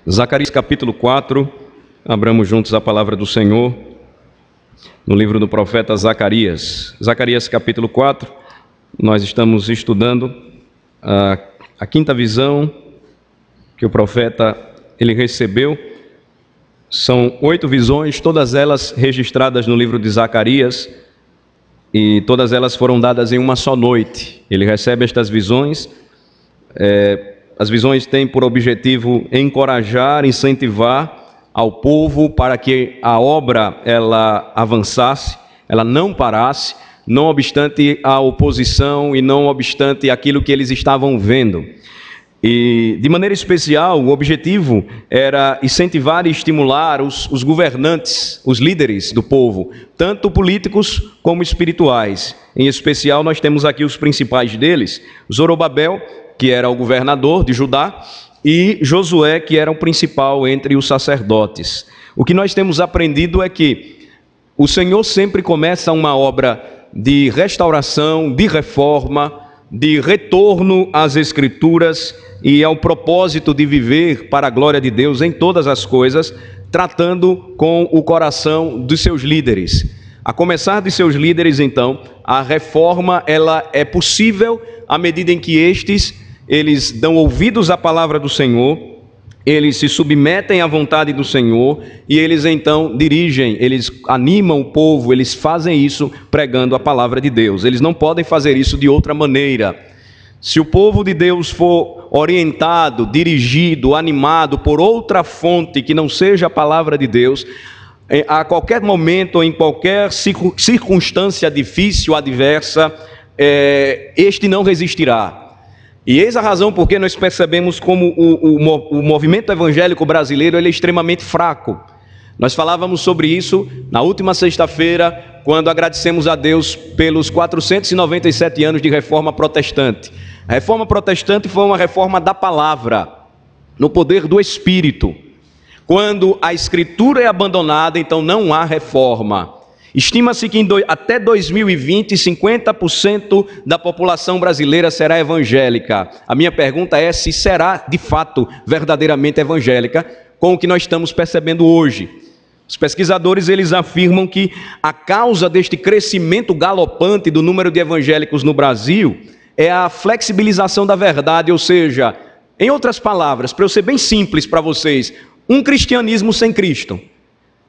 Zacarias capítulo 4, abramos juntos a palavra do Senhor, no livro do profeta Zacarias. Zacarias capítulo 4, nós estamos estudando a quinta visão que o profeta ele recebeu. São 8 visões, todas elas registradas no livro de Zacarias, e todas elas foram dadas em uma só noite. Ele recebe estas visões. As visões têm por objetivo encorajar, incentivar ao povo para que a obra ela avançasse, ela não parasse, não obstante a oposição e não obstante aquilo que eles estavam vendo. E, de maneira especial, o objetivo era incentivar e estimular os governantes, os líderes do povo, tanto políticos como espirituais. Em especial, nós temos aqui os principais deles: Zorobabel, que era o governador de Judá, e Josué, que era o principal entre os sacerdotes. O que nós temos aprendido é que o Senhor sempre começa uma obra de restauração, de reforma, de retorno às Escrituras e ao propósito de viver para a glória de Deus em todas as coisas, tratando com o coração dos seus líderes. A começar de seus líderes, então, a reforma ela é possível à medida em que eles dão ouvidos à palavra do Senhor, eles se submetem à vontade do Senhor e eles então dirigem, eles animam o povo, eles fazem isso pregando a palavra de Deus. Eles não podem fazer isso de outra maneira. Se o povo de Deus for orientado, dirigido, animado por outra fonte que não seja a palavra de Deus, a qualquer momento, em qualquer circunstância difícil, adversa, este não resistirá. E eis a razão porque nós percebemos como o movimento evangélico brasileiro ele é extremamente fraco. Nós falávamos sobre isso na última sexta-feira, quando agradecemos a Deus pelos 497 anos de reforma protestante. A reforma protestante foi uma reforma da palavra, no poder do Espírito. Quando a Escritura é abandonada, então não há reforma. Estima-se que até 2020, 50% da população brasileira será evangélica. A minha pergunta é se será, de fato, verdadeiramente evangélica, com o que nós estamos percebendo hoje. Os pesquisadores eles afirmam que a causa deste crescimento galopante do número de evangélicos no Brasil é a flexibilização da verdade, ou seja, em outras palavras, para eu ser bem simples para vocês, um cristianismo sem Cristo.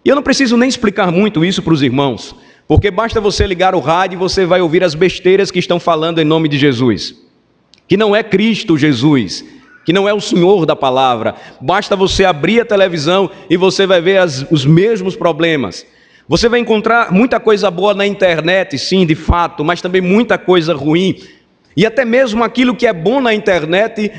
E eu não preciso nem explicar muito isso para os irmãos, porque basta você ligar o rádio e você vai ouvir as besteiras que estão falando em nome de Jesus, que não é Cristo Jesus, que não é o Senhor da palavra. Basta você abrir a televisão e você vai ver os mesmos problemas. Você vai encontrar muita coisa boa na internet, sim, de fato, mas também muita coisa ruim. E até mesmo aquilo que é bom na internet,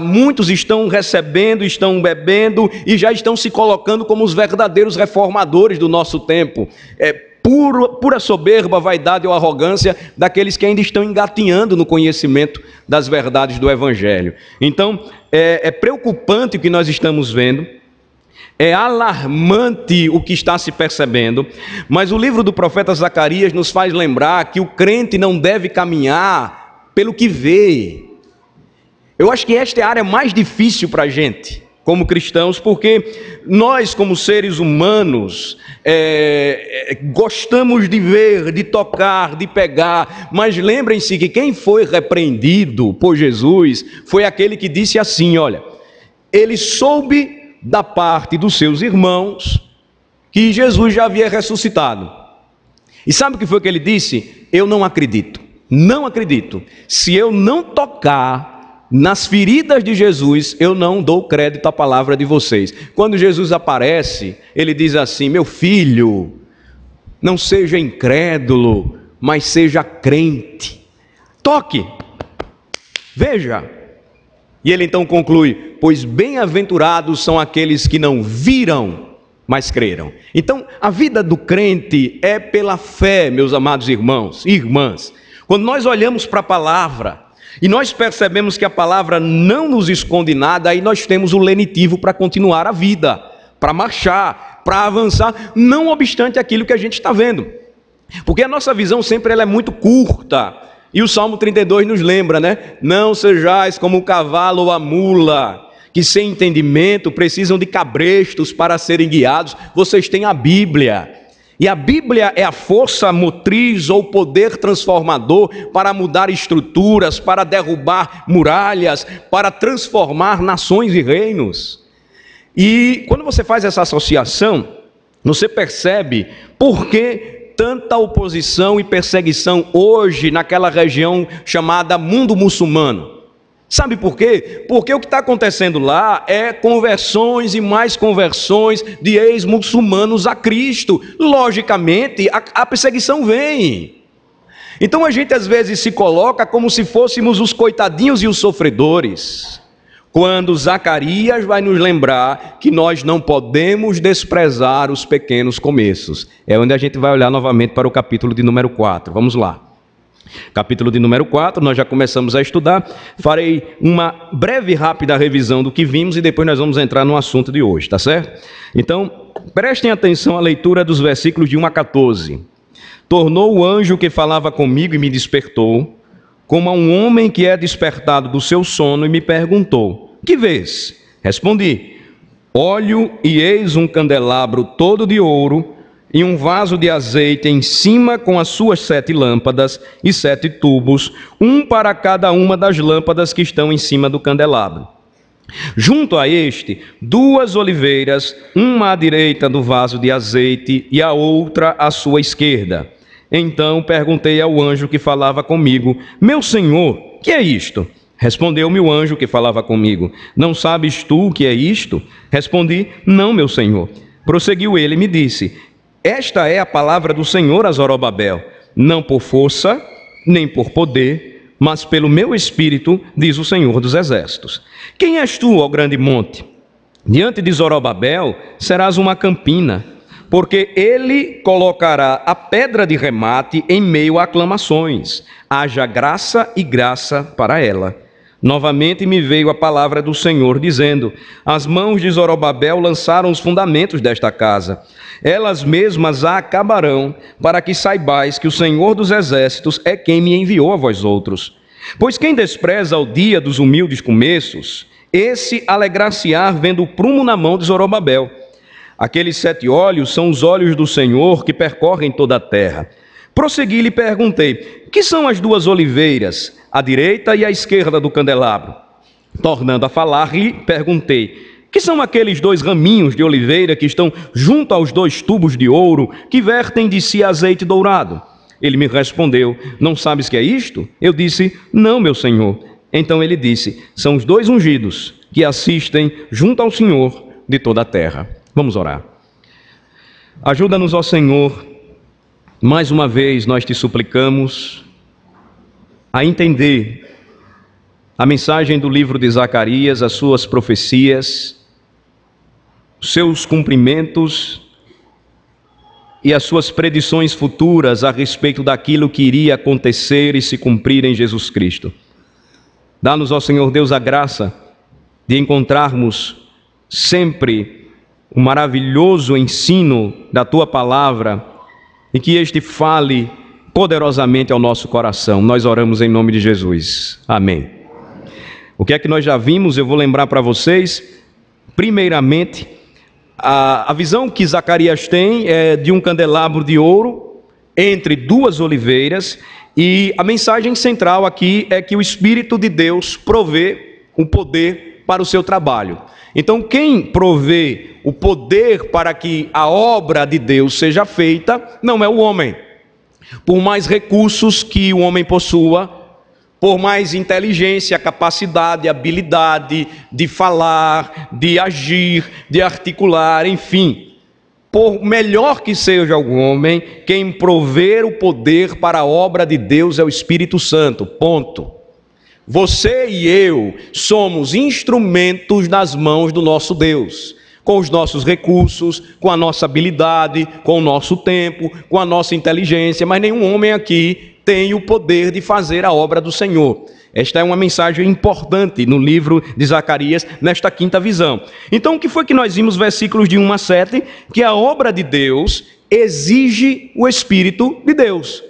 muitos estão recebendo, estão bebendo e já estão se colocando como os verdadeiros reformadores do nosso tempo. Pura soberba, vaidade ou arrogância daqueles que ainda estão engatinhando no conhecimento das verdades do Evangelho. Então, é preocupante o que nós estamos vendo, é alarmante o que está se percebendo, mas o livro do profeta Zacarias nos faz lembrar que o crente não deve caminhar pelo que vê. Eu acho que esta é a área mais difícil para a gente, como cristãos, porque nós, como seres humanos, gostamos de ver, de tocar, de pegar, mas lembrem-se que quem foi repreendido por Jesus foi aquele que disse assim, olha, ele soube da parte dos seus irmãos que Jesus já havia ressuscitado. E sabe o que foi que ele disse? Eu não acredito. Não acredito. Se eu não tocar nas feridas de Jesus, eu não dou crédito à palavra de vocês. Quando Jesus aparece, ele diz assim, meu filho, não seja incrédulo, mas seja crente. Toque, veja. E ele então conclui, pois bem-aventurados são aqueles que não viram, mas creram. Então, a vida do crente é pela fé, meus amados irmãos e irmãs. Quando nós olhamos para a palavra e nós percebemos que a palavra não nos esconde nada, aí nós temos o lenitivo para continuar a vida, para marchar, para avançar, não obstante aquilo que a gente está vendo. Porque a nossa visão sempre ela é muito curta. E o Salmo 32 nos lembra, né? Não sejais como o cavalo ou a mula, que sem entendimento precisam de cabrestos para serem guiados. Vocês têm a Bíblia. E a Bíblia é a força motriz ou poder transformador para mudar estruturas, para derrubar muralhas, para transformar nações e reinos. E quando você faz essa associação, você percebe por que tanta oposição e perseguição hoje naquela região chamada mundo muçulmano. Sabe por quê? Porque o que está acontecendo lá é conversões e mais conversões de ex-muçulmanos a Cristo. Logicamente, a perseguição vem. Então a gente às vezes se coloca como se fôssemos os coitadinhos e os sofredores, quando Zacarias vai nos lembrar que nós não podemos desprezar os pequenos começos. É onde a gente vai olhar novamente para o capítulo de número 4. Vamos lá. Capítulo de número 4, nós já começamos a estudar. Farei uma breve e rápida revisão do que vimos e depois nós vamos entrar no assunto de hoje, tá certo? Então, prestem atenção à leitura dos versículos de 1 a 14. Tornou o anjo que falava comigo e me despertou, como a um homem que é despertado do seu sono, e me perguntou: que vês? Respondi: olho e eis um candelabro todo de ouro, e um vaso de azeite em cima com as suas 7 lâmpadas e 7 tubos, um para cada uma das lâmpadas que estão em cima do candelabro. Junto a este, 2 oliveiras, uma à direita do vaso de azeite e a outra à sua esquerda. Então perguntei ao anjo que falava comigo: meu senhor, que é isto? Respondeu-me o anjo que falava comigo: não sabes tu o que é isto? Respondi: não, meu senhor. Prosseguiu ele e me disse: esta é a palavra do Senhor a Zorobabel, não por força, nem por poder, mas pelo meu espírito, diz o Senhor dos Exércitos. Quem és tu, ó grande monte? Diante de Zorobabel serás uma campina, porque ele colocará a pedra de remate em meio a aclamações. Haja graça e graça para ela. Novamente me veio a palavra do Senhor, dizendo: as mãos de Zorobabel lançaram os fundamentos desta casa. Elas mesmas a acabarão, para que saibais que o Senhor dos Exércitos é quem me enviou a vós outros. Pois quem despreza o dia dos humildes começos, esse alegrar-se-á vendo o prumo na mão de Zorobabel. Aqueles 7 olhos são os olhos do Senhor que percorrem toda a terra. Prossegui e lhe perguntei: que são as 2 oliveiras, à direita e à esquerda do candelabro? Tornando a falar-lhe, perguntei: que são aqueles 2 raminhos de oliveira que estão junto aos 2 tubos de ouro que vertem de si azeite dourado? Ele me respondeu: não sabes que é isto? Eu disse: não, meu senhor. Então ele disse: são os 2 ungidos que assistem junto ao Senhor de toda a terra. Vamos orar. Ajuda-nos, ó Senhor. Mais uma vez nós te suplicamos a entender a mensagem do livro de Zacarias, as suas profecias, os seus cumprimentos e as suas predições futuras a respeito daquilo que iria acontecer e se cumprir em Jesus Cristo. Dá-nos, ó Senhor Deus, a graça de encontrarmos sempre o maravilhoso ensino da Tua Palavra e que este fale poderosamente ao nosso coração. Nós oramos em nome de Jesus. Amém. O que é que nós já vimos? Eu vou lembrar para vocês. Primeiramente, a visão que Zacarias tem é de um candelabro de ouro entre 2 oliveiras, e a mensagem central aqui é que o Espírito de Deus provê o poder para o seu trabalho. Então, quem provê o poder para que a obra de Deus seja feita não é o homem. Por mais recursos que o homem possua, por mais inteligência, capacidade, habilidade de falar, de agir, de articular, enfim, por melhor que seja o homem, quem prover o poder para a obra de Deus é o Espírito Santo, ponto. Você e eu somos instrumentos nas mãos do nosso Deus, com os nossos recursos, com a nossa habilidade, com o nosso tempo, com a nossa inteligência, mas nenhum homem aqui tem o poder de fazer a obra do Senhor. Esta é uma mensagem importante no livro de Zacarias, nesta 5ª visão. Então, o que foi que nós vimos, versículos de 1 a 7, que a obra de Deus exige o Espírito de Deus.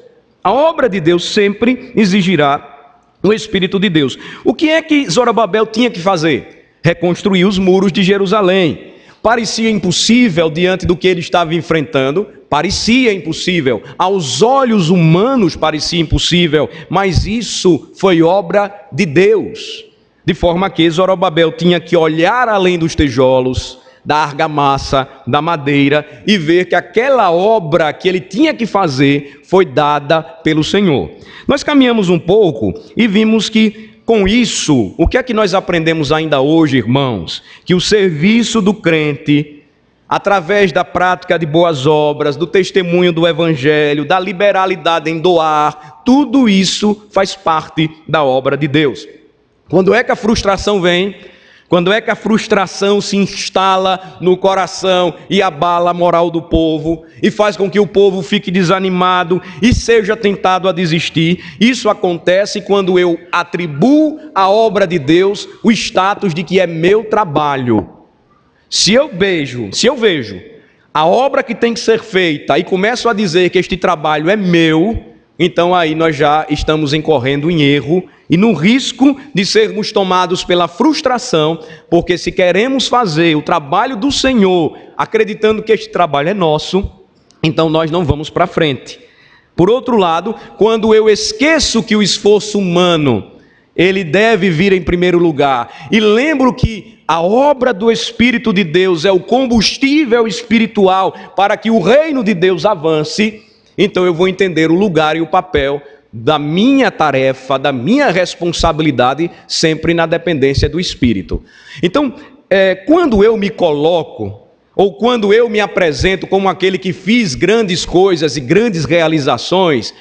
A obra de Deus sempre exigirá o Espírito de Deus. O que é que Zorobabel tinha que fazer? reconstruir os muros de Jerusalém. Parecia impossível diante do que ele estava enfrentando, parecia impossível, aos olhos humanos parecia impossível, mas isso foi obra de Deus, de forma que Zorobabel tinha que olhar além dos tijolos, da argamassa, da madeira, e ver que aquela obra que ele tinha que fazer foi dada pelo Senhor. Nós caminhamos um pouco e vimos que, com isso, o que é que nós aprendemos ainda hoje, irmãos? Que o serviço do crente, através da prática de boas obras, do testemunho do Evangelho, da liberalidade em doar, tudo isso faz parte da obra de Deus. Quando é que a frustração vem? Quando é que a frustração se instala no coração e abala a moral do povo e faz com que o povo fique desanimado e seja tentado a desistir? Isso acontece quando eu atribuo à obra de Deus o status de que é meu trabalho. Se eu vejo a obra que tem que ser feita e começo a dizer que este trabalho é meu, então aí nós já estamos incorrendo em erro e no risco de sermos tomados pela frustração, porque se queremos fazer o trabalho do Senhor, acreditando que este trabalho é nosso, então nós não vamos para frente. Por outro lado, quando eu esqueço que o esforço humano, ele deve vir em primeiro lugar, e lembro que a obra do Espírito de Deus é o combustível espiritual para que o reino de Deus avance, então eu vou entender o lugar e o papel da minha tarefa, da minha responsabilidade, sempre na dependência do Espírito. Então, quando eu me coloco, ou quando eu me apresento como aquele que fiz grandes coisas e grandes realizações,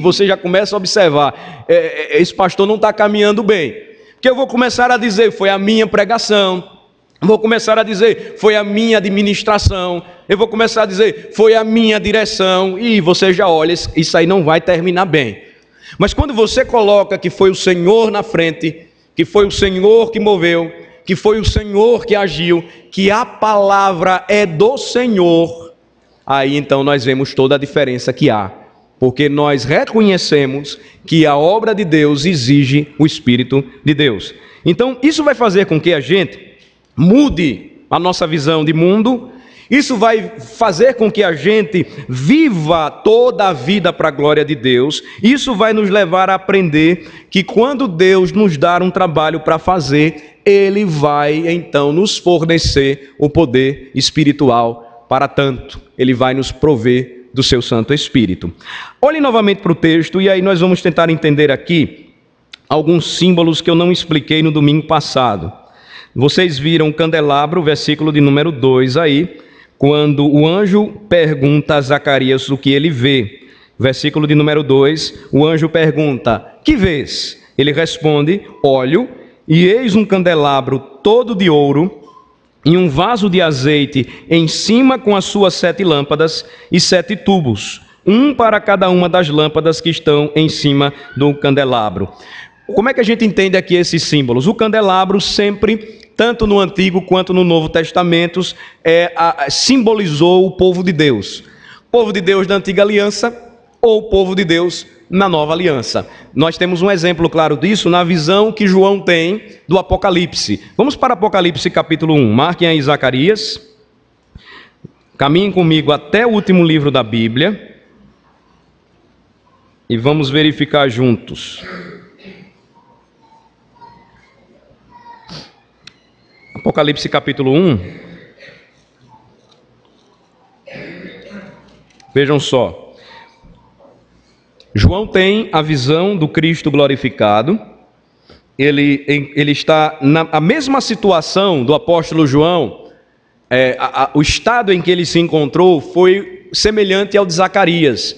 você já começa a observar, esse pastor não está caminhando bem, porque eu vou começar a dizer, foi a minha pregação, vou começar a dizer, foi a minha administração, eu vou começar a dizer, foi a minha direção, e você já olha, isso aí não vai terminar bem. Mas quando você coloca que foi o Senhor na frente, que foi o Senhor que moveu, que foi o Senhor que agiu, que a palavra é do Senhor, aí então nós vemos toda a diferença que há, porque nós reconhecemos que a obra de Deus exige o Espírito de Deus. Então isso vai fazer com que a gente mude a nossa visão de mundo, isso vai fazer com que a gente viva toda a vida para a glória de Deus, isso vai nos levar a aprender que quando Deus nos dar um trabalho para fazer, Ele vai então nos fornecer o poder espiritual para tanto, Ele vai nos prover do seu Santo Espírito. Olhem novamente para o texto e aí nós vamos tentar entender aqui alguns símbolos que eu não expliquei no domingo passado. Vocês viram o candelabro, versículo de número 2 aí, quando o anjo pergunta a Zacarias o que ele vê. Versículo de número 2, o anjo pergunta, que vês? Ele responde, olho, e eis um candelabro todo de ouro, e um vaso de azeite em cima com as suas 7 lâmpadas e 7 tubos, um para cada uma das lâmpadas que estão em cima do candelabro. Como é que a gente entende aqui esses símbolos? O candelabro sempre, tanto no Antigo quanto no Novo Testamento, simbolizou o povo de Deus. O povo de Deus da Antiga Aliança ou o povo de Deus na Nova Aliança. Nós temos um exemplo claro disso na visão que João tem do Apocalipse. Vamos para Apocalipse capítulo 1. Marquem aí Zacarias. Caminhem comigo até o último livro da Bíblia. E vamos verificar juntos. Apocalipse capítulo 1. Vejam só. João tem a visão do Cristo glorificado. Ele está na mesma situação do apóstolo João. O estado em que ele se encontrou foi semelhante ao de Zacarias,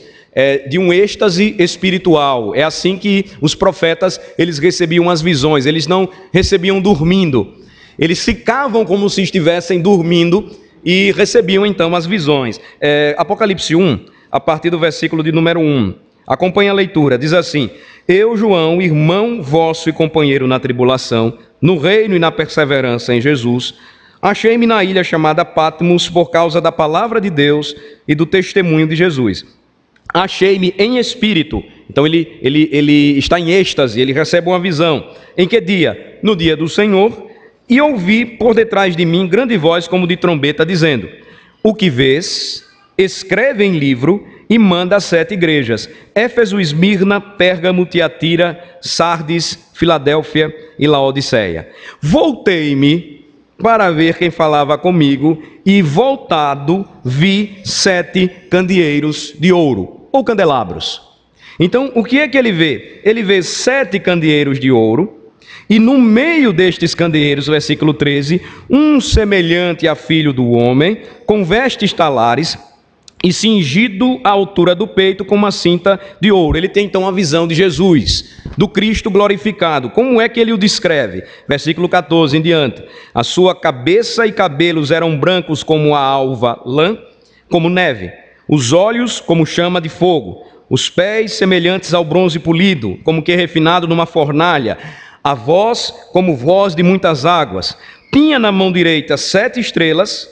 de um êxtase espiritual. É assim que os profetas eles recebiam as visões. Eles não recebiam dormindo. Eles ficavam como se estivessem dormindo e recebiam então as visões. Apocalipse 1, a partir do versículo de número 1. Acompanhe a leitura, diz assim: Eu, João, irmão vosso e companheiro na tribulação, no reino e na perseverança em Jesus, achei-me na ilha chamada Patmos por causa da palavra de Deus e do testemunho de Jesus. Achei-me em espírito. Então ele está em êxtase, ele recebe uma visão. Em que dia? No dia do Senhor. E ouvi por detrás de mim grande voz como de trombeta, dizendo: o que vês, escreve em livro e manda às 7 igrejas: Éfeso, Esmirna, Pérgamo, Tiatira, Sardes, Filadélfia e Laodiceia. Voltei-me para ver quem falava comigo, e voltado vi 7 candeeiros de ouro, ou candelabros. Então, o que é que ele vê? Ele vê 7 candeeiros de ouro, e no meio destes candeeiros, versículo 13, um semelhante a filho do homem, com vestes talares, e cingido à altura do peito com uma cinta de ouro. Ele tem então a visão de Jesus, do Cristo glorificado. Como é que ele o descreve? Versículo 14 em diante: a sua cabeça e cabelos eram brancos como a alva lã, como neve, os olhos como chama de fogo, os pés semelhantes ao bronze polido, como que refinado numa fornalha, a voz como voz de muitas águas. Tinha na mão direita 7 estrelas,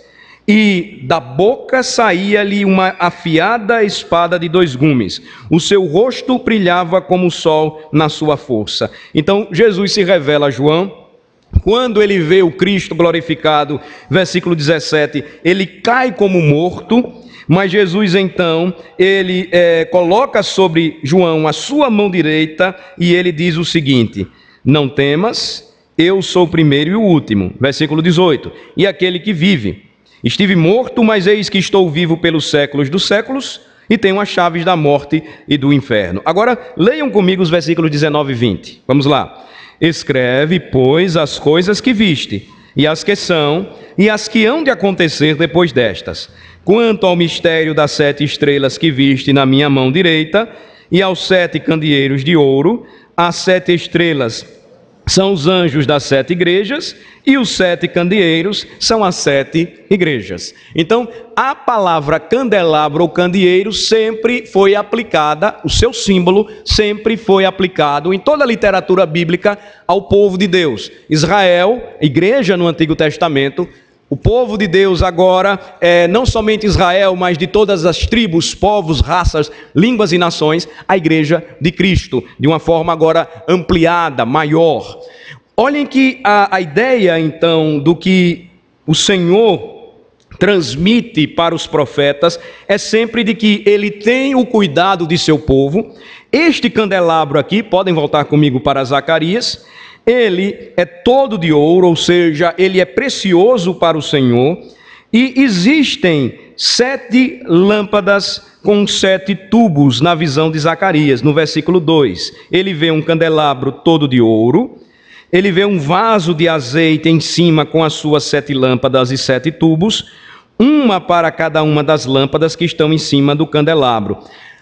e da boca saía-lhe uma afiada espada de 2 gumes. O seu rosto brilhava como o sol na sua força. Então Jesus se revela a João. Quando ele vê o Cristo glorificado, versículo 17, ele cai como morto. Mas Jesus então, ele coloca sobre João a sua mão direita, e ele diz o seguinte: não temas, eu sou o primeiro e o último. Versículo 18, e aquele que vive. Estive morto, mas eis que estou vivo pelos séculos dos séculos, e tenho as chaves da morte e do inferno. Agora, leiam comigo os versículos 19 e 20. Vamos lá. Escreve, pois, as coisas que viste, e as que são, e as que hão de acontecer depois destas. Quanto ao mistério das 7 estrelas que viste na minha mão direita, e aos 7 candeeiros de ouro, as 7 estrelas são os anjos das 7 igrejas, e os 7 candeeiros são as 7 igrejas. Então, a palavra candelabro ou candeeiro sempre foi aplicada, o seu símbolo sempre foi aplicado em toda a literatura bíblica ao povo de Deus. Israel, igreja no Antigo Testamento, o povo de Deus agora, não somente Israel, mas de todas as tribos, povos, raças, línguas e nações, a igreja de Cristo, de uma forma agora ampliada, maior. Olhem que a ideia então do que o Senhor transmite para os profetas é sempre de que ele tem o cuidado de seu povo. Este candelabro aqui, podem voltar comigo para Zacarias, ele é todo de ouro, ou seja, ele é precioso para o Senhor, e existem 7 lâmpadas com 7 tubos na visão de Zacarias. No versículo 2, ele vê um candelabro todo de ouro, ele vê um vaso de azeite em cima com as suas 7 lâmpadas e 7 tubos, uma para cada uma das lâmpadas que estão em cima do candelabro.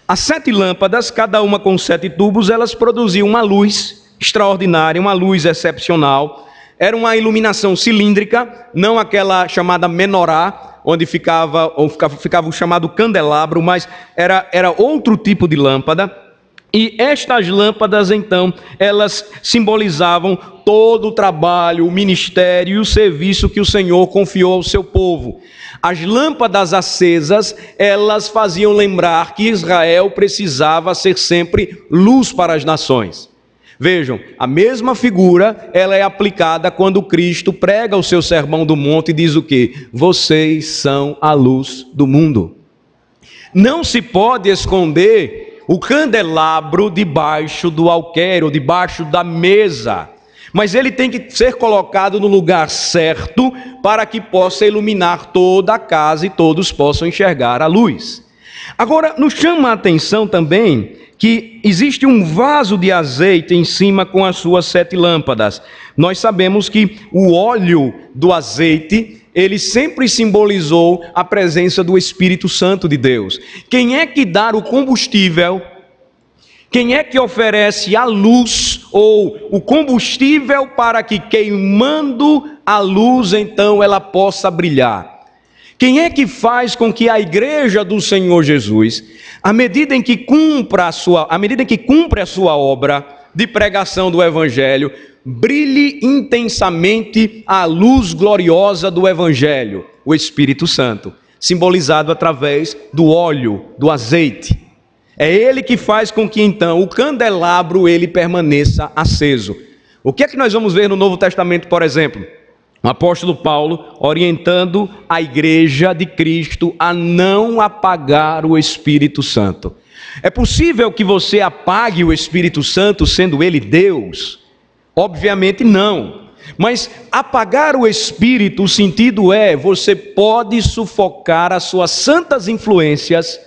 As 7 lâmpadas, cada uma com 7 tubos, elas produziam uma luz extraordinária, uma luz excepcional. Era uma iluminação cilíndrica, não aquela chamada menorá, onde ficava o chamado candelabro, mas era outro tipo de lâmpada. E estas lâmpadas, então, elas simbolizavam todo o trabalho, o ministério e o serviço que o Senhor confiou ao seu povo. As lâmpadas acesas, elas faziam lembrar que Israel precisava ser sempre luz para as nações. Vejam, a mesma figura, ela é aplicada quando Cristo prega o seu sermão do monte e diz o quê? Vocês são a luz do mundo. Não se pode esconder o candelabro debaixo do alqueire, debaixo da mesa, mas ele tem que ser colocado no lugar certo para que possa iluminar toda a casa e todos possam enxergar a luz. Agora, nos chama a atenção também que existe um vaso de azeite em cima com as suas 7 lâmpadas. Nós sabemos que o óleo do azeite, ele sempre simbolizou a presença do Espírito Santo de Deus. Quem é que dá o combustível? Quem é que oferece a luz ou o combustível para que, queimando a luz, então ela possa brilhar? Quem é que faz com que a igreja do Senhor Jesus, à medida em que cumpre a sua obra de pregação do Evangelho, brilhe intensamente a luz gloriosa do Evangelho? O Espírito Santo, simbolizado através do óleo, do azeite. É ele que faz com que então o candelabro ele permaneça aceso. O que é que nós vamos ver no Novo Testamento, por exemplo? O apóstolo Paulo orientando a igreja de Cristo a não apagar o Espírito Santo. É possível que você apague o Espírito Santo sendo ele Deus? Obviamente não. Mas apagar o Espírito, o sentido é, você pode sufocar as suas santas influências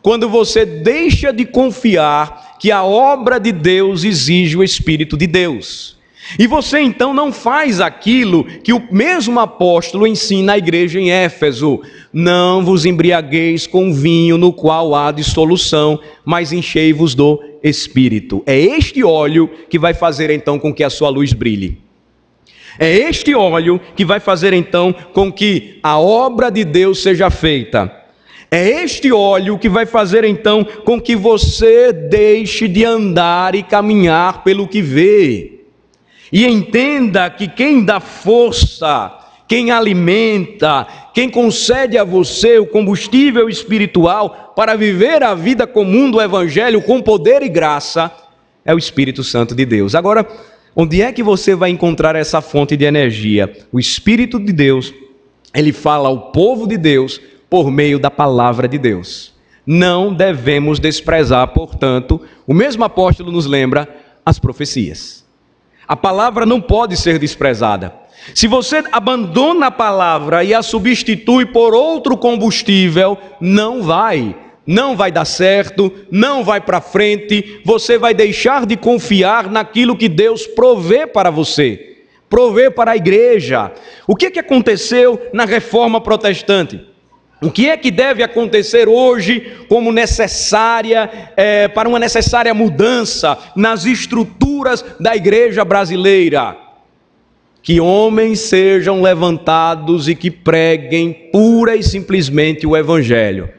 quando você deixa de confiar que a obra de Deus exige o Espírito de Deus. E você então não faz aquilo que o mesmo apóstolo ensina à igreja em Éfeso: não vos embriagueis com vinho no qual há dissolução, mas enchei-vos do Espírito. É este óleo que vai fazer então com que a sua luz brilhe. É este óleo que vai fazer então com que a obra de Deus seja feita. É este óleo que vai fazer então com que você deixe de andar e caminhar pelo que vê. E entenda que quem dá força, quem alimenta, quem concede a você o combustível espiritual para viver a vida comum do Evangelho com poder e graça, é o Espírito Santo de Deus. Agora, onde é que você vai encontrar essa fonte de energia? O Espírito de Deus, ele fala ao povo de Deus por meio da palavra de Deus. Não devemos desprezar, portanto, o mesmo apóstolo nos lembra, as profecias. A palavra não pode ser desprezada. Se você abandona a palavra e a substitui por outro combustível, não vai dar certo, não vai para frente, você vai deixar de confiar naquilo que Deus provê para você, provê para a igreja. O que aconteceu na Reforma Protestante? O que é que deve acontecer hoje como necessária, para uma necessária mudança nas estruturas da igreja brasileira? Que homens sejam levantados e que preguem pura e simplesmente o Evangelho.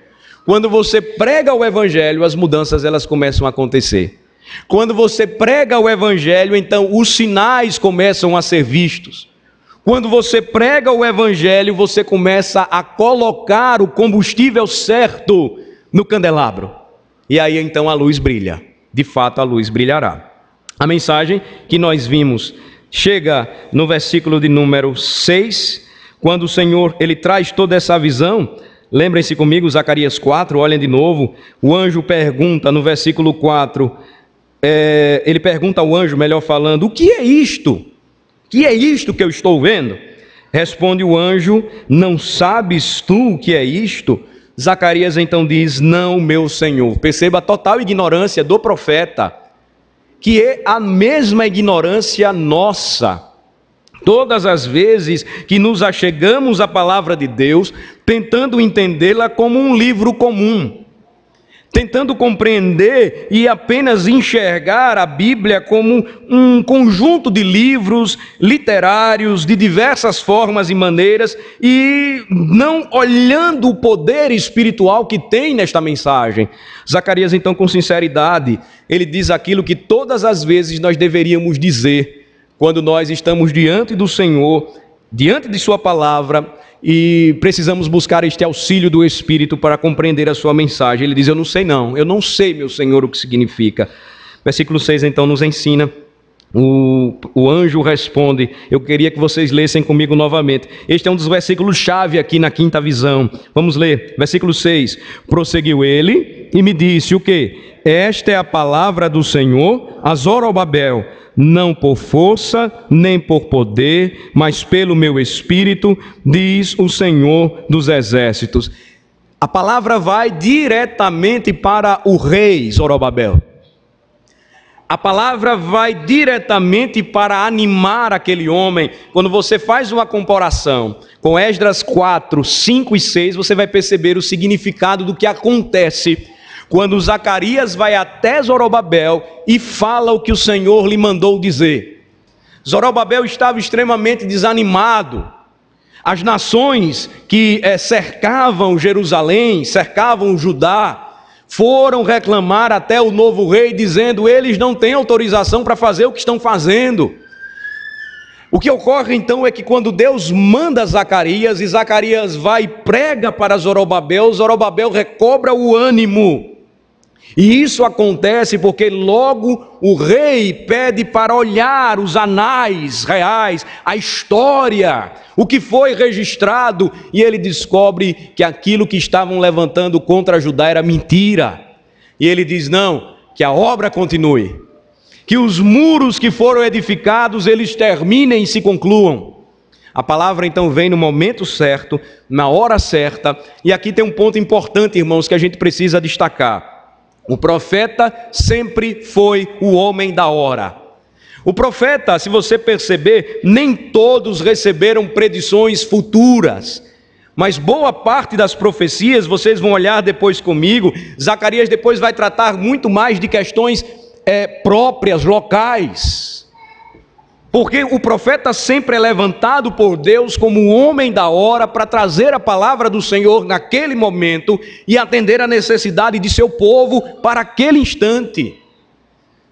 Quando você prega o Evangelho, as mudanças elas começam a acontecer. Quando você prega o Evangelho, então os sinais começam a ser vistos. Quando você prega o Evangelho, você começa a colocar o combustível certo no candelabro. E aí então a luz brilha. De fato a luz brilhará. A mensagem que nós vimos chega no versículo de número 6, quando o Senhor ele traz toda essa visão. Lembrem-se comigo, Zacarias 4, olhem de novo. O anjo pergunta no versículo 4, ele pergunta ao anjo, melhor falando, o que é isto? Que é isto que eu estou vendo? Responde o anjo, não sabes tu o que é isto? Zacarias então diz, não, meu Senhor. Perceba a total ignorância do profeta, que é a mesma ignorância nossa. Todas as vezes que nos achegamos à palavra de Deus, tentando entendê-la como um livro comum, tentando compreender e apenas enxergar a Bíblia como um conjunto de livros literários de diversas formas e maneiras e não olhando o poder espiritual que tem nesta mensagem. Zacarias então, com sinceridade, ele diz aquilo que todas as vezes nós deveríamos dizer quando nós estamos diante do Senhor, diante de sua palavra, e precisamos buscar este auxílio do Espírito para compreender a sua mensagem. Ele diz, eu não sei, meu Senhor, o que significa. Versículo 6 então nos ensina, o anjo responde, eu queria que vocês lessem comigo novamente. Este é um dos versículos chave aqui na quinta visão. Vamos ler, versículo 6. Prosseguiu ele e me disse, o quê? Esta é a palavra do Senhor a Zorobabel, não por força, nem por poder, mas pelo meu Espírito, diz o Senhor dos Exércitos. A palavra vai diretamente para o rei Zorobabel. A palavra vai diretamente para animar aquele homem. Quando você faz uma comparação com Esdras 4, 5 e 6, você vai perceber o significado do que acontece quando Zacarias vai até Zorobabel e fala o que o Senhor lhe mandou dizer. Zorobabel estava extremamente desanimado. As nações que cercavam Jerusalém, cercavam Judá, foram reclamar até o novo rei, dizendo, eles não têm autorização para fazer o que estão fazendo. O que ocorre então é que quando Deus manda Zacarias, e Zacarias vai e prega para Zorobabel, Zorobabel recobra o ânimo. E isso acontece porque logo o rei pede para olhar os anais reais, a história, o que foi registrado, e ele descobre que aquilo que estavam levantando contra Judá era mentira. E ele diz: não, que a obra continue, que os muros que foram edificados, eles terminem e se concluam. A palavra então vem no momento certo, na hora certa, e aqui tem um ponto importante, irmãos, que a gente precisa destacar. O profeta sempre foi o homem da hora. O profeta, se você perceber, nem todos receberam predições futuras, mas boa parte das profecias, vocês vão olhar depois comigo, Zacarias depois vai tratar muito mais de questões próprias, locais. Porque o profeta sempre é levantado por Deus como o homem da hora para trazer a palavra do Senhor naquele momento e atender a necessidade de seu povo para aquele instante.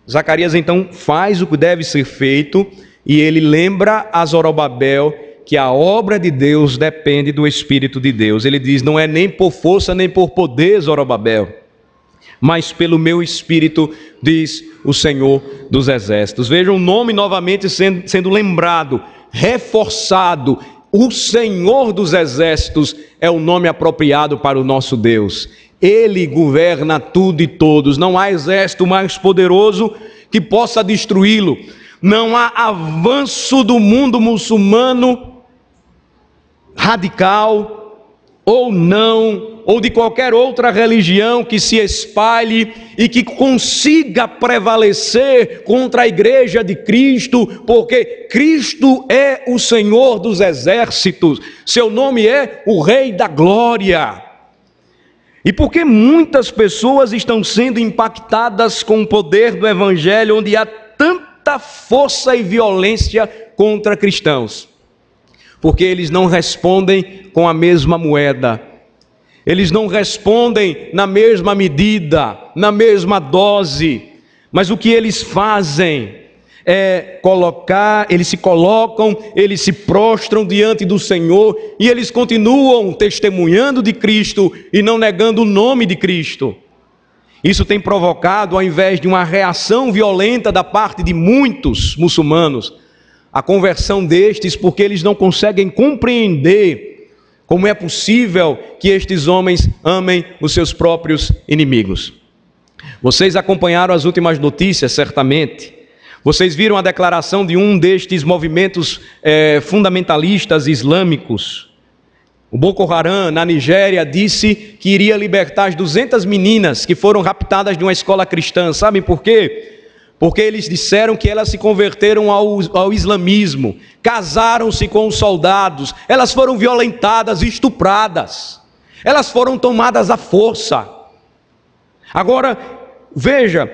Zacarias então faz o que deve ser feito e ele lembra a Zorobabel que a obra de Deus depende do Espírito de Deus. Ele diz: não é nem por força nem por poder, Zorobabel, mas pelo meu Espírito, diz o Senhor dos Exércitos. Vejam o nome novamente sendo lembrado, reforçado. O Senhor dos Exércitos é o nome apropriado para o nosso Deus. Ele governa tudo e todos. Não há exército mais poderoso que possa destruí-lo. Não há avanço do mundo muçulmano radical ou não, ou de qualquer outra religião que se espalhe e que consiga prevalecer contra a igreja de Cristo, porque Cristo é o Senhor dos Exércitos, seu nome é o Rei da Glória. E porque muitas pessoas estão sendo impactadas com o poder do Evangelho, onde há tanta força e violência contra cristãos? Porque eles não respondem com a mesma moeda, eles não respondem na mesma medida, na mesma dose, mas o que eles fazem é eles se colocam, eles se prostram diante do Senhor e eles continuam testemunhando de Cristo e não negando o nome de Cristo. Isso tem provocado, ao invés de uma reação violenta da parte de muitos muçulmanos, a conversão destes, porque eles não conseguem compreender como é possível que estes homens amem os seus próprios inimigos. Vocês acompanharam as últimas notícias, certamente. Vocês viram a declaração de um destes movimentos fundamentalistas islâmicos. O Boko Haram, na Nigéria, disse que iria libertar as 200 meninas que foram raptadas de uma escola cristã. Sabem por quê? Porque eles disseram que elas se converteram ao islamismo, casaram-se com os soldados, elas foram violentadas, estupradas, elas foram tomadas à força. Agora, veja,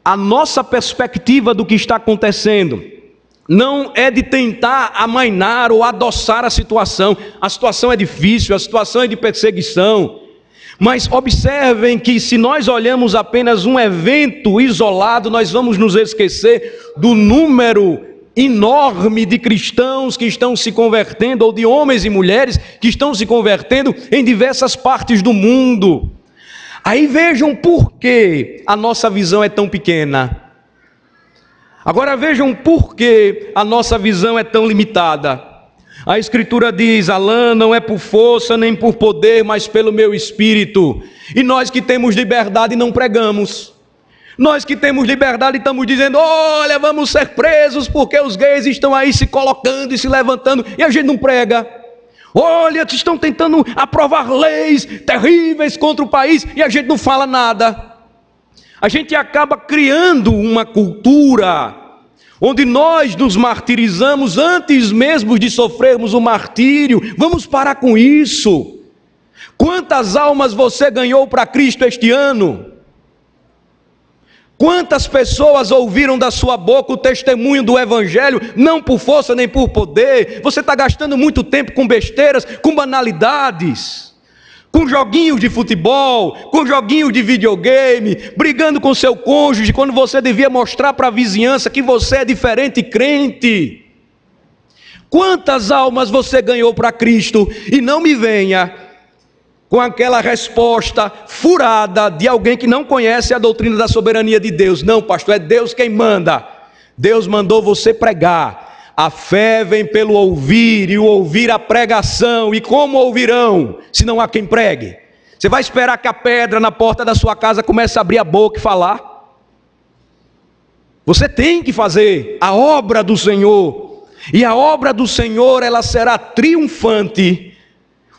a nossa perspectiva do que está acontecendo não é de tentar amainar ou adoçar a situação é difícil, a situação é de perseguição. Mas observem que se nós olhamos apenas um evento isolado, nós vamos nos esquecer do número enorme de cristãos que estão se convertendo, ou de homens e mulheres que estão se convertendo em diversas partes do mundo. Aí vejam por que a nossa visão é tão pequena. Agora vejam por que a nossa visão é tão limitada. A Escritura diz: Alain, não é por força nem por poder, mas pelo meu Espírito. E nós que temos liberdade não pregamos. Nós que temos liberdade estamos dizendo: olha, vamos ser presos porque os gays estão aí se colocando e se levantando, e a gente não prega. Olha, estão tentando aprovar leis terríveis contra o país e a gente não fala nada. A gente acaba criando uma cultura onde nós nos martirizamos antes mesmo de sofrermos o martírio. Vamos parar com isso. Quantas almas você ganhou para Cristo este ano? Quantas pessoas ouviram da sua boca o testemunho do Evangelho, não por força nem por poder? Você está gastando muito tempo com besteiras, com banalidades, com joguinhos de futebol, com joguinhos de videogame, brigando com seu cônjuge, quando você devia mostrar para a vizinhança que você é diferente e crente. Quantas almas você ganhou para Cristo? E não me venha com aquela resposta furada de alguém que não conhece a doutrina da soberania de Deus. Não, pastor, é Deus quem manda. Deus mandou você pregar. A fé vem pelo ouvir, e o ouvir a pregação. E como ouvirão, se não há quem pregue? Você vai esperar que a pedra na porta da sua casa comece a abrir a boca e falar? Você tem que fazer a obra do Senhor. E a obra do Senhor, ela será triunfante.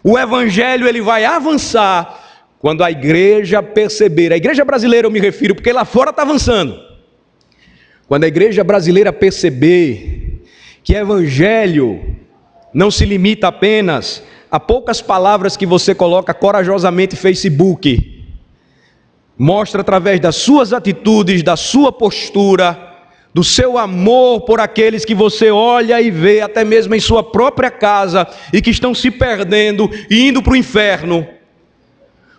O evangelho, ele vai avançar quando a igreja perceber. A igreja brasileira eu me refiro, porque lá fora está avançando. Quando a igreja brasileira perceber que evangelho não se limita apenas a poucas palavras que você coloca corajosamente no Facebook. Mostra através das suas atitudes, da sua postura, do seu amor por aqueles que você olha e vê, até mesmo em sua própria casa, e que estão se perdendo e indo para o inferno,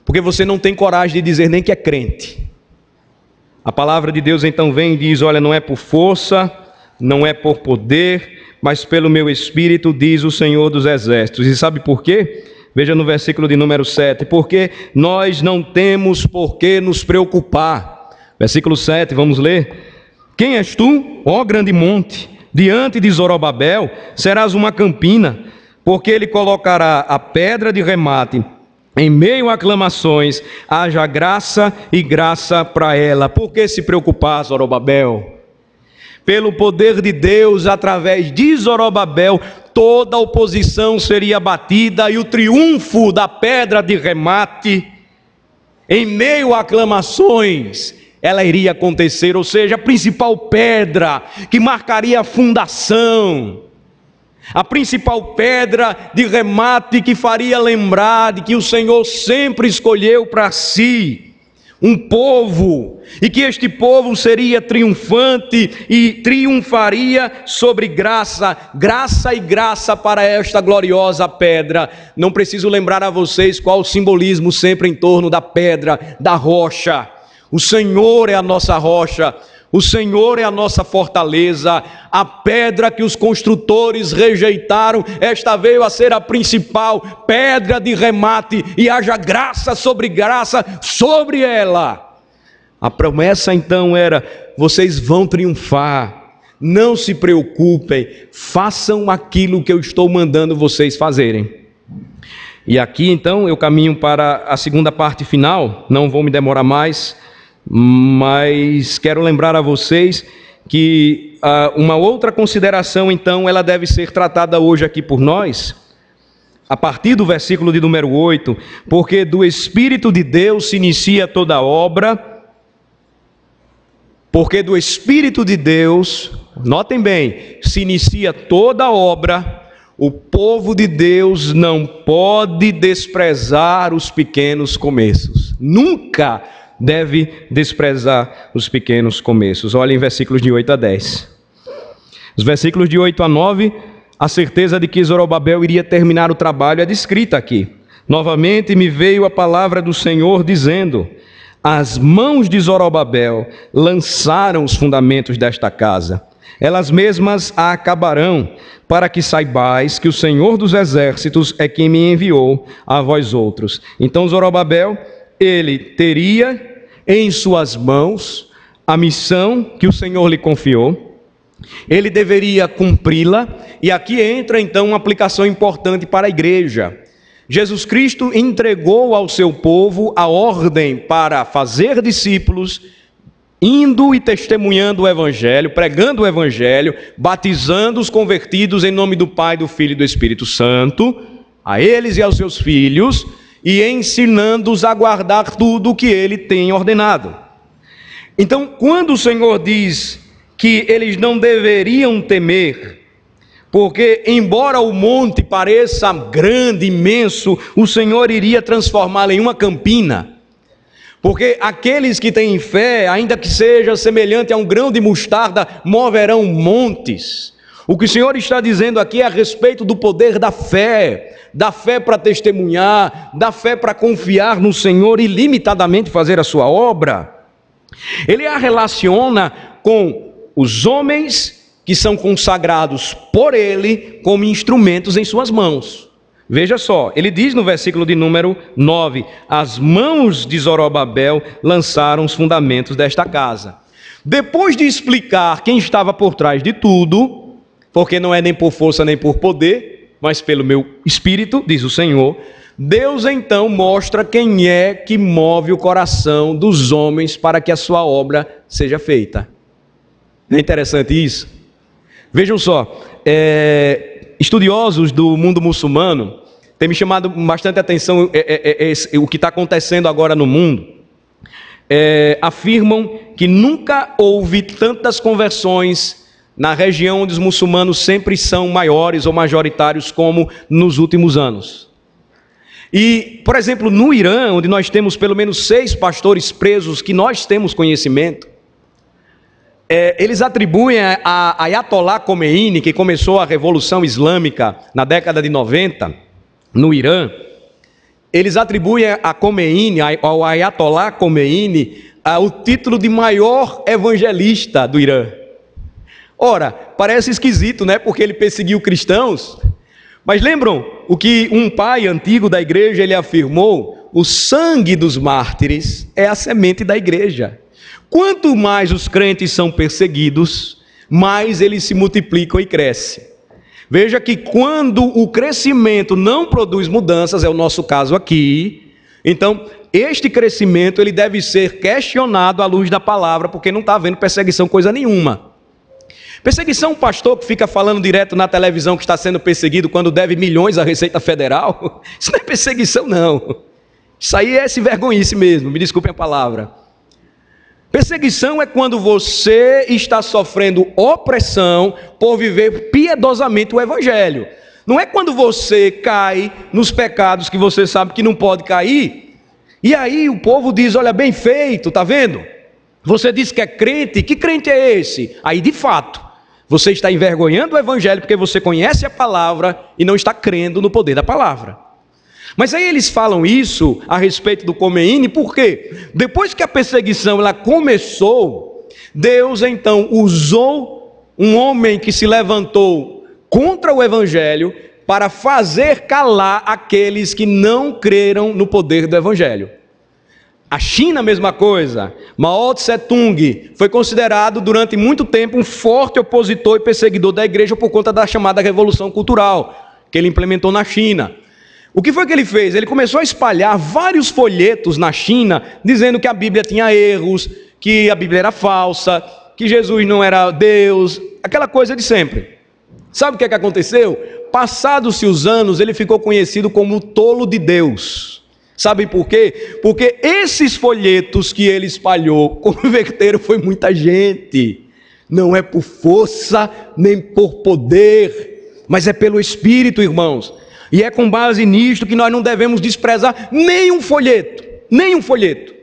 porque você não tem coragem de dizer nem que é crente. A palavra de Deus então vem e diz: olha, não é por força, não é por poder, mas pelo meu Espírito, diz o Senhor dos Exércitos. E sabe por quê? Veja no versículo de número 7, porque nós não temos por que nos preocupar. Versículo 7, vamos ler. Quem és tu, ó grande monte? Diante de Zorobabel serás uma campina, porque ele colocará a pedra de remate. Em meio a aclamações, haja graça e graça para ela. Por que se preocupar, Zorobabel? Pelo poder de Deus, através de Zorobabel, toda a oposição seria abatida e o triunfo da pedra de remate, em meio a aclamações, ela iria acontecer. Ou seja, a principal pedra que marcaria a fundação, a principal pedra de remate que faria lembrar de que o Senhor sempre escolheu para si um povo, e que este povo seria triunfante e triunfaria sobre graça, graça e graça para esta gloriosa pedra. Não preciso lembrar a vocês qual o simbolismo sempre em torno da pedra, da rocha. O Senhor é a nossa rocha, o Senhor é a nossa fortaleza. A pedra que os construtores rejeitaram, esta veio a ser a principal pedra de remate, e haja graça sobre ela. A promessa então era: vocês vão triunfar, não se preocupem, façam aquilo que eu estou mandando vocês fazerem. E aqui então eu caminho para a segunda parte final, não vou me demorar mais, mas quero lembrar a vocês que uma outra consideração então, ela deve ser tratada hoje aqui por nós, a partir do versículo de número 8, porque do Espírito de Deus se inicia toda a obra, porque do Espírito de Deus, notem bem, se inicia toda a obra. O povo de Deus não pode desprezar os pequenos começos, nunca deve desprezar os pequenos começos. Olhem versículos de 8 a 10. Os versículos de 8 a 9, a certeza de que Zorobabel iria terminar o trabalho é descrita aqui. Novamente me veio a palavra do Senhor dizendo: as mãos de Zorobabel lançaram os fundamentos desta casa. Elas mesmas a acabarão, para que saibais que o Senhor dos Exércitos é quem me enviou a vós outros. Então Zorobabel, ele teria em suas mãos a missão que o Senhor lhe confiou, ele deveria cumpri-la, e aqui entra então uma aplicação importante para a igreja. Jesus Cristo entregou ao seu povo a ordem para fazer discípulos, indo e testemunhando o Evangelho, pregando o Evangelho, batizando os convertidos em nome do Pai, do Filho e do Espírito Santo, a eles e aos seus filhos, e ensinando-os a guardar tudo o que ele tem ordenado. Então, quando o Senhor diz que eles não deveriam temer, porque embora o monte pareça grande, imenso, o Senhor iria transformá-lo em uma campina, porque aqueles que têm fé, ainda que seja semelhante a um grão de mostarda, moverão montes. O que o Senhor está dizendo aqui é a respeito do poder da fé para testemunhar, da fé para confiar no Senhor e ilimitadamente fazer a sua obra. Ele a relaciona com os homens que são consagrados por Ele como instrumentos em suas mãos. Veja só, ele diz no versículo de número 9: as mãos de Zorobabel lançaram os fundamentos desta casa. Depois de explicar quem estava por trás de tudo, porque não é nem por força nem por poder, mas pelo meu espírito, diz o Senhor, Deus então mostra quem é que move o coração dos homens para que a sua obra seja feita. Não é interessante isso? Vejam só, estudiosos do mundo muçulmano têm me chamado bastante atenção o que está acontecendo agora no mundo. Afirmam que nunca houve tantas conversões na região onde os muçulmanos sempre são maiores ou majoritários como nos últimos anos. E, por exemplo, no Irã, onde nós temos pelo menos 6 pastores presos que nós temos conhecimento, eles atribuem a Ayatollah Khomeini, que começou a Revolução Islâmica na década de 90, no Irã, eles atribuem a Khomeini, ao Ayatollah Khomeini, o título de maior evangelista do Irã. Ora, parece esquisito, né? Porque ele perseguiu cristãos. Mas lembram o que um pai antigo da igreja ele afirmou? O sangue dos mártires é a semente da igreja. Quanto mais os crentes são perseguidos, mais eles se multiplicam e crescem. Veja que quando o crescimento não produz mudanças, é o nosso caso aqui, então este crescimento ele deve ser questionado à luz da palavra, porque não está havendo perseguição coisa nenhuma. Perseguição, um pastor que fica falando direto na televisão que está sendo perseguido quando deve milhões à Receita Federal, isso não é perseguição não. Isso aí é se vergonhice mesmo, me desculpem a palavra. Perseguição é quando você está sofrendo opressão por viver piedosamente o Evangelho. Não é quando você cai nos pecados que você sabe que não pode cair, e aí o povo diz, olha, bem feito, tá vendo? Você diz que é crente, que crente é esse? Aí de fato, você está envergonhando o Evangelho porque você conhece a palavra e não está crendo no poder da palavra. Mas aí eles falam isso a respeito do Khomeini, porque depois que a perseguição ela começou, Deus então usou um homem que se levantou contra o Evangelho para fazer calar aqueles que não creram no poder do Evangelho. A China, a mesma coisa. Mao Tse-tung foi considerado durante muito tempo um forte opositor e perseguidor da igreja por conta da chamada Revolução Cultural, que ele implementou na China. O que foi que ele fez? Ele começou a espalhar vários folhetos na China, dizendo que a Bíblia tinha erros, que a Bíblia era falsa, que Jesus não era Deus, aquela coisa de sempre. Sabe o que é que aconteceu? Passados-se os anos, ele ficou conhecido como o tolo de Deus. Sabem por quê? Porque esses folhetos que ele espalhou, converteram foi muita gente. Não é por força, nem por poder, mas é pelo Espírito, irmãos. E é com base nisto que nós não devemos desprezar nenhum folheto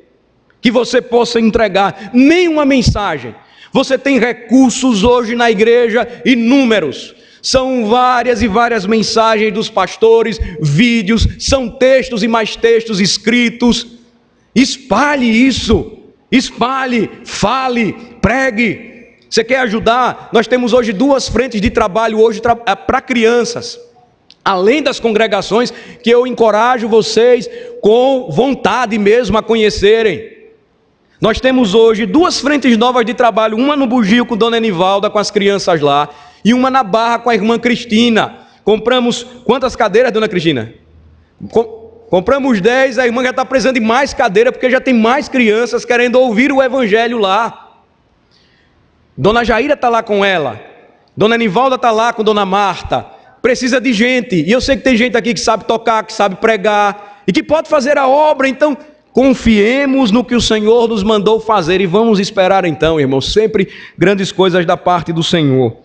que você possa entregar, nenhuma mensagem. Você tem recursos hoje na igreja, inúmeros. São várias e várias mensagens dos pastores, vídeos, são textos e mais textos escritos. Espalhe isso, espalhe, fale, pregue. Você quer ajudar? Nós temos hoje 2 frentes de trabalho hoje para crianças. Além das congregações, que eu encorajo vocês com vontade mesmo a conhecerem. Nós temos hoje 2 frentes novas de trabalho, uma no Bugio com Dona Enivalda, com as crianças lá, e uma na Barra com a irmã Cristina. Compramos quantas cadeiras, Dona Cristina? Compramos 10, a irmã já está precisando de mais cadeira, porque já tem mais crianças querendo ouvir o Evangelho lá. Dona Jaira está lá com ela, Dona Enivalda está lá com Dona Marta. Precisa de gente, e eu sei que tem gente aqui que sabe tocar, que sabe pregar, e que pode fazer a obra. Então confiemos no que o Senhor nos mandou fazer, e vamos esperar então, irmãos, sempre grandes coisas da parte do Senhor.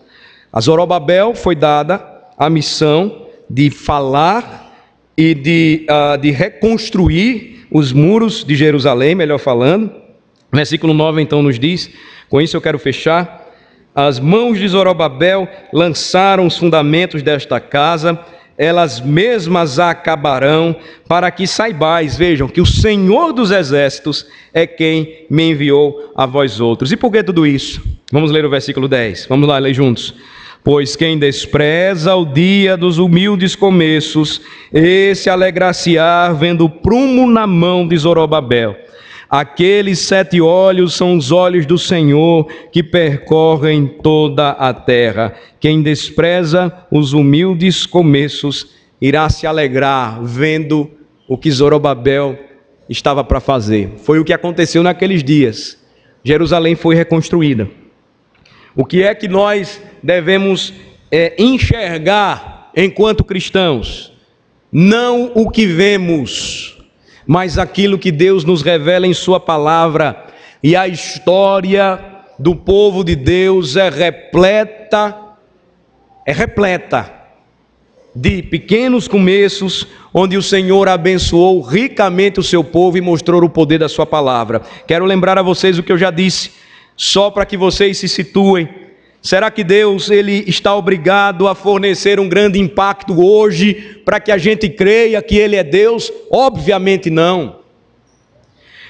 A Zorobabel foi dada a missão de falar e de reconstruir os muros de Jerusalém, melhor falando. Versículo 9 então nos diz, com isso eu quero fechar: as mãos de Zorobabel lançaram os fundamentos desta casa, elas mesmas a acabarão, para que saibais, vejam, que o Senhor dos Exércitos é quem me enviou a vós outros. E por que tudo isso? Vamos ler o versículo 10, vamos lá ler juntos. Pois quem despreza o dia dos humildes começos, esse alegrar-se-á vendo o prumo na mão de Zorobabel. Aqueles 7 olhos são os olhos do Senhor que percorrem toda a terra. Quem despreza os humildes começos irá se alegrar vendo o que Zorobabel estava para fazer. Foi o que aconteceu naqueles dias. Jerusalém foi reconstruída. O que é que nós devemos enxergar enquanto cristãos? Não o que vemos, mas aquilo que Deus nos revela em sua palavra. E a história do povo de Deus é repleta de pequenos começos, onde o Senhor abençoou ricamente o seu povo e mostrou o poder da sua palavra. Quero lembrar a vocês o que eu já disse, só para que vocês se situem. Será que Deus ele está obrigado a fornecer um grande impacto hoje para que a gente creia que Ele é Deus? Obviamente não.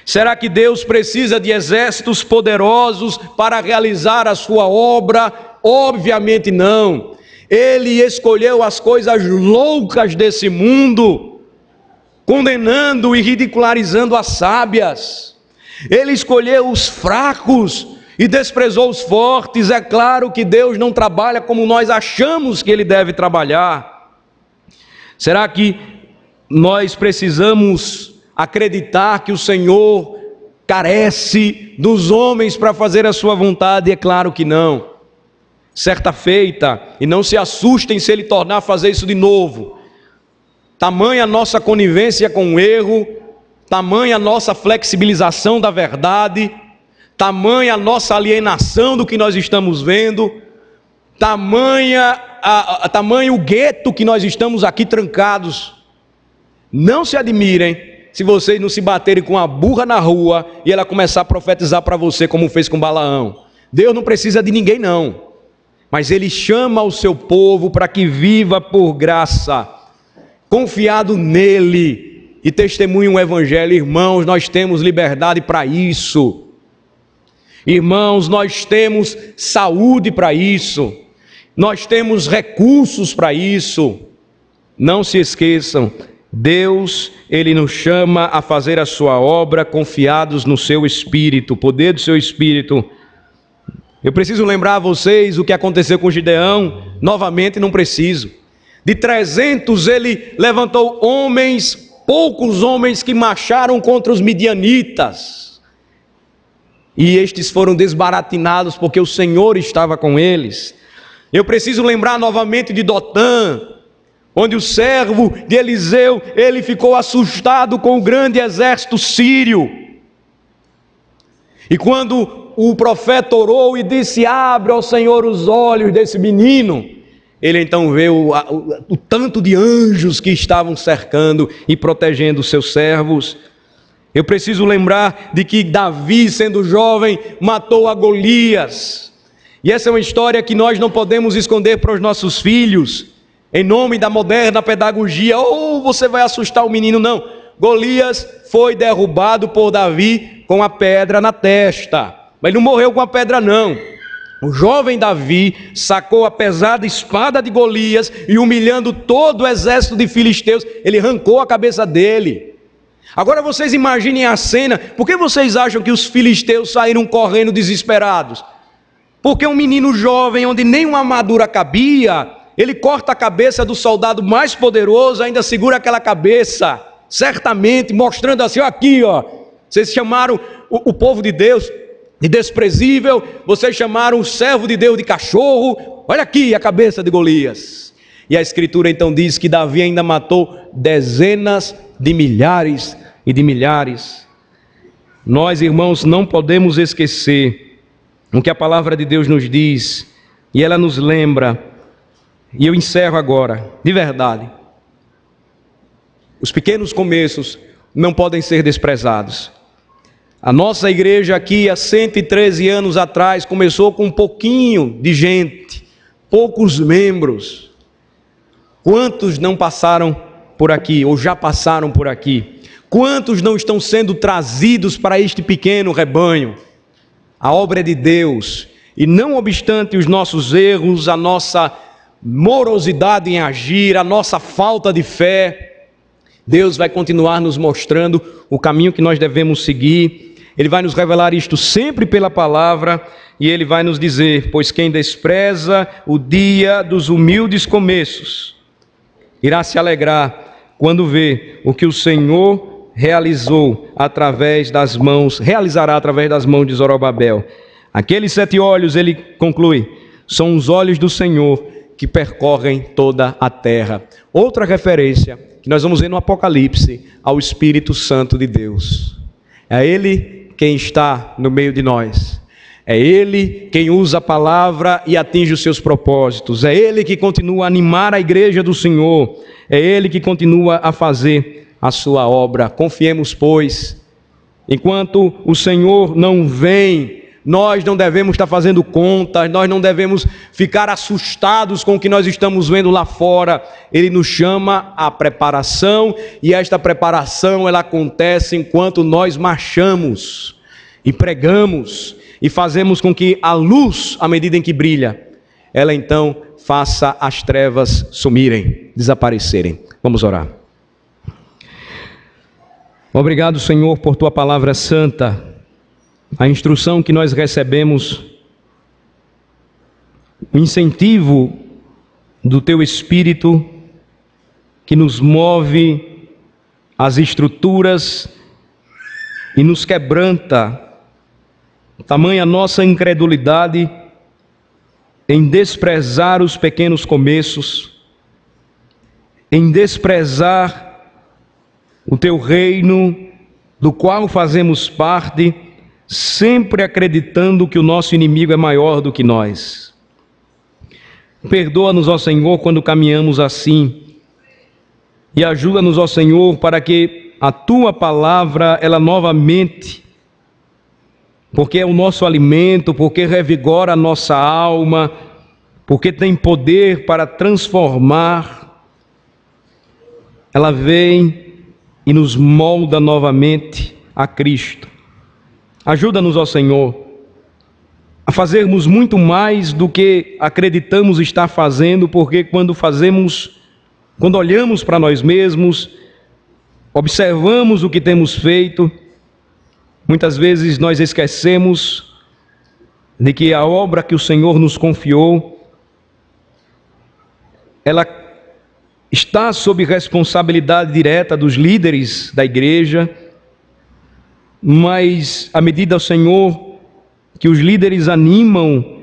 Será que Deus precisa de exércitos poderosos para realizar a sua obra? Obviamente não. Ele escolheu as coisas loucas desse mundo, condenando e ridicularizando as sábias. Ele escolheu os fracos e desprezou os fortes. É claro que Deus não trabalha como nós achamos que Ele deve trabalhar. Será que nós precisamos acreditar que o Senhor carece dos homens para fazer a sua vontade? É claro que não. Certa feita, e não se assustem se Ele tornar a fazer isso de novo. Tamanha a nossa conivência com o erro, tamanha a nossa flexibilização da verdade, tamanha a nossa alienação do que nós estamos vendo, tamanho o gueto que nós estamos aqui trancados. Não se admirem se vocês não se baterem com a burra na rua e ela começar a profetizar para você como fez com Balaão. Deus não precisa de ninguém não, mas Ele chama o seu povo para que viva por graça, confiado nele e testemunhe o Evangelho. Irmãos, nós temos liberdade para isso. Irmãos, nós temos saúde para isso. Nós temos recursos para isso. Não se esqueçam, Deus, Ele nos chama a fazer a sua obra confiados no seu Espírito, o poder do seu Espírito. Eu preciso lembrar a vocês o que aconteceu com Gideão. Novamente não preciso. De 300 ele levantou homens, poucos homens que marcharam contra os midianitas. E estes foram desbaratinados porque o Senhor estava com eles. Eu preciso lembrar novamente de Dotã, onde o servo de Eliseu, ele ficou assustado com o grande exército sírio. E quando o profeta orou e disse: abre ao Senhor os olhos desse menino, ele então vê o tanto de anjos que estavam cercando e protegendo os seus servos. Eu preciso lembrar de que Davi, sendo jovem, matou a Golias. E essa é uma história que nós não podemos esconder para os nossos filhos, em nome da moderna pedagogia. Ou você vai assustar o menino, não. Golias foi derrubado por Davi com a pedra na testa. Mas ele não morreu com a pedra não. O jovem Davi sacou a pesada espada de Golias e, humilhando todo o exército de filisteus, ele arrancou a cabeça dele. Agora vocês imaginem a cena. Por que vocês acham que os filisteus saíram correndo desesperados? Porque um menino jovem, onde nenhuma armadura cabia, ele corta a cabeça do soldado mais poderoso, ainda segura aquela cabeça, certamente mostrando assim: ó, aqui, ó, vocês chamaram o povo de Deus de desprezível, vocês chamaram o servo de Deus de cachorro, olha aqui a cabeça de Golias. E a Escritura então diz que Davi ainda matou dezenas de milhares e de milhares. Nós, irmãos, não podemos esquecer o que a palavra de Deus nos diz, e ela nos lembra, e eu encerro agora, de verdade. Os pequenos começos não podem ser desprezados. A nossa igreja aqui, há 113 anos atrás, começou com um pouquinho de gente, poucos membros. Quantos não passaram por aqui, ou já passaram por aqui? Quantos não estão sendo trazidos para este pequeno rebanho? A obra é de Deus, E não obstante os nossos erros, a nossa morosidade em agir, a nossa falta de fé, Deus vai continuar nos mostrando o caminho que nós devemos seguir. Ele vai nos revelar isto sempre pela palavra, e Ele vai nos dizer: pois quem despreza o dia dos humildes começos, irá se alegrar quando vê o que o Senhor realizará através das mãos de Zorobabel. Aqueles 7 olhos, ele conclui, são os olhos do Senhor que percorrem toda a terra. Outra referência que nós vamos ver no Apocalipse ao Espírito Santo de Deus. É Ele quem está no meio de nós. É Ele quem usa a palavra e atinge os seus propósitos. É Ele que continua a animar a igreja do Senhor. É Ele que continua a fazer a sua obra. Confiemos, pois, enquanto o Senhor não vem, nós não devemos estar fazendo contas, nós não devemos ficar assustados com o que nós estamos vendo lá fora. Ele nos chama à preparação, e esta preparação ela acontece enquanto nós marchamos e pregamos e fazemos com que a luz, à medida em que brilha, ela então faça as trevas sumirem, desaparecerem. Vamos orar. Obrigado, Senhor, por Tua palavra santa, a instrução que nós recebemos, o incentivo do Teu Espírito que nos move as estruturas e nos quebranta. Tamanha nossa incredulidade em desprezar os pequenos começos, em desprezar o Teu reino, do qual fazemos parte, sempre acreditando que o nosso inimigo é maior do que nós. Perdoa-nos, ó Senhor, quando caminhamos assim, e ajuda-nos, ó Senhor, para que a Tua palavra, ela novamente, porque é o nosso alimento, porque revigora a nossa alma, porque tem poder para transformar, ela vem e nos molda novamente a Cristo. Ajuda-nos, ó Senhor, a fazermos muito mais do que acreditamos estar fazendo, porque quando olhamos para nós mesmos, observamos o que temos feito, muitas vezes nós esquecemos de que a obra que o Senhor nos confiou, ela está sob responsabilidade direta dos líderes da igreja, mas à medida, Senhor, que os líderes animam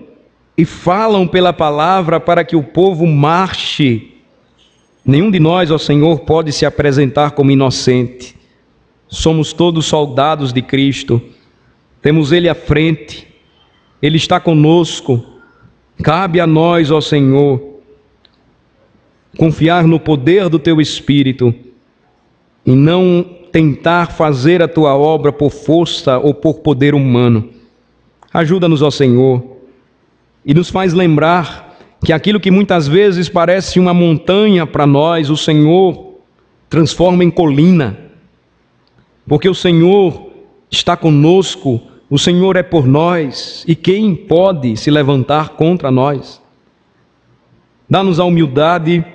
e falam pela palavra para que o povo marche, nenhum de nós, ó Senhor, pode se apresentar como inocente. Somos todos soldados de Cristo, temos Ele à frente, Ele está conosco. Cabe a nós, ó Senhor, confiar no poder do Teu Espírito e não tentar fazer a Tua obra por força ou por poder humano. Ajuda-nos, ó Senhor, e nos faz lembrar que aquilo que muitas vezes parece uma montanha para nós, o Senhor transforma em colina, porque o Senhor está conosco, o Senhor é por nós, e quem pode se levantar contra nós? Dá-nos a humildade,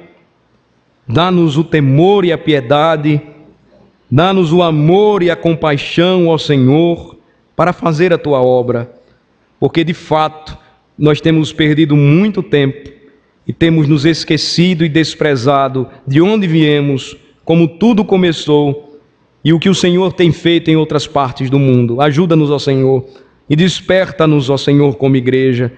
dá-nos o temor e a piedade, dá-nos o amor e a compaixão, ó Senhor, para fazer a Tua obra, porque de fato nós temos perdido muito tempo e temos nos esquecido e desprezado de onde viemos, como tudo começou e o que o Senhor tem feito em outras partes do mundo. Ajuda-nos, ó Senhor, e desperta-nos, ó Senhor, como igreja,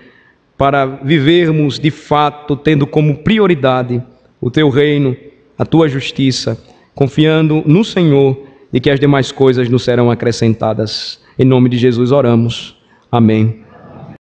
para vivermos de fato tendo como prioridade o Teu reino, a Tua justiça, confiando no Senhor e que as demais coisas nos serão acrescentadas. Em nome de Jesus oramos. Amém.